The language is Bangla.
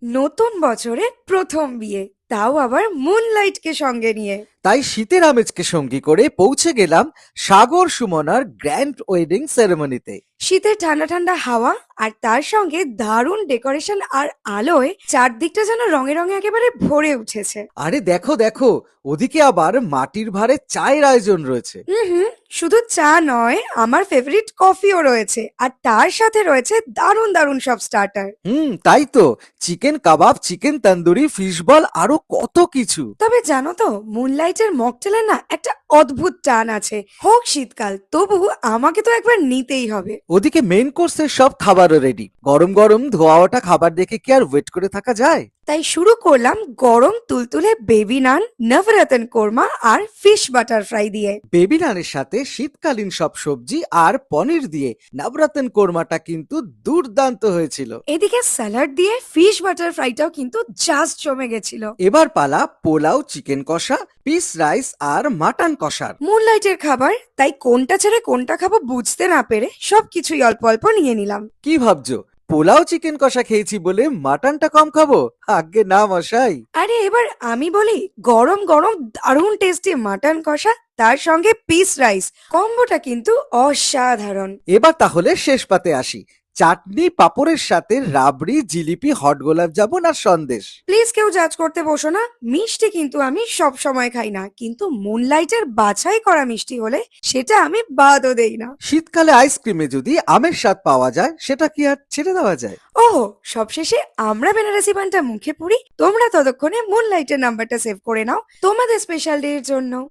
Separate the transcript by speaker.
Speaker 1: নতুন বছরে প্রথম বিয়ে, তাও আবার মুনলাইটকে সঙ্গে নিয়ে।
Speaker 2: তাই শীতের আমেজকে সঙ্গী করে পৌঁছে গেলাম সাগর সুমনার গ্র্যান্ড ওয়েডিং সেরেমনিতে।
Speaker 1: শীতের ঠান্ডা ঠান্ডা হাওয়া আর তার সঙ্গে দারুণ ডেকোরেশন আর আলোয় চারদিকটা যেন রঙে রঙে একেবারে ভরে উঠেছে।
Speaker 2: আরে দেখো দেখো, ওদিকে আবার মাটির ভাঁড়ে চায়ের আয়োজন রয়েছে।
Speaker 1: হুম, শুধু চা নয়, আমার ফেভারিট কফিও রয়েছে, আর তার সাথে রয়েছে দারুণ দারুণ সব স্টার্টার।
Speaker 2: তাই তো, চিকেন কাবাব, চিকেন তন্দুরি, ফিশ বল, আরো কত কিছু।
Speaker 1: তবে জানো তো, মুনলাইটের মকটেলের না একটা অদ্ভুত টান আছে। হোক শীতকাল, তবু আমাকে তো একবার নিতেই হবে।
Speaker 2: ওদিকে মেইন কোর্সের সব খাবারও রেডি, গরম গরম ধোয়া ওঠা খাবার দেখে কি আর ওয়েট করে থাকা যায়।
Speaker 1: তাই শুরু করলাম গরম তুলতুলে বেবি নান, নবরত্ন কোরমা আর ফিশ বাটার ফ্রাই দিয়ে।
Speaker 2: বেবি নানের সাথে শীতকালীন সব সবজি আর পনির দিয়ে নাবরাতন কোরমাটা কিন্তু দুর্দান্ত হয়েছিল।
Speaker 1: এদিকে স্যালাড দিয়ে ফিশ বাটার ফ্রাইটাও কিন্তু জাস্ট জমে গেছিল।
Speaker 2: এবার পালা পোলাও, চিকেন কষা, পিস রাইস আর মাটন কষার।
Speaker 1: মুনলাইটের খাবার, তাই কোনটা ছেড়ে কোনটা খাবো বুঝতে না পেরে সবকিছুই অল্প অল্প নিয়ে নিলাম।
Speaker 2: কি ভাবছো, পোলাও চিকেন কষা খেয়েছি বলে মাটনটা কম খাবো? আজ্ঞে না মশাই।
Speaker 1: আরে এবার আমি বলি, গরম গরম দারুণ টেস্টি মাটন কষা, তার সঙ্গে পিস রাইস, কম্বোটা কিন্তু অসাধারণ।
Speaker 2: এবার তাহলে শেষ পাতে আসি, চাটনি পাঁপড়ের সাথে রাবড়ি, জিলিপি, হট গোলাপ জামুন আর সন্দেশ।
Speaker 1: প্লিজ কেউ জাজ করতে বসো না, মিষ্টি কিন্তু আমি সব সময় খাই না, কিন্তু মুনলাইটের বাছাই করা মিষ্টি হলে সেটা আমি বাদও দেই না।
Speaker 2: শীতকালে আইসক্রিমে যদি আমের স্বাদ পাওয়া যায়, সেটা কি আর ছেড়ে দেওয়া যায়?
Speaker 1: ওহো, সবশেষে আমরা বেনারসি পানটা মুখে পুরি, তোমরা ততক্ষণে মুনলাইটের নাম্বারটা সেভ করে নাও তোমাদের স্পেশাল ডে এর জন্য।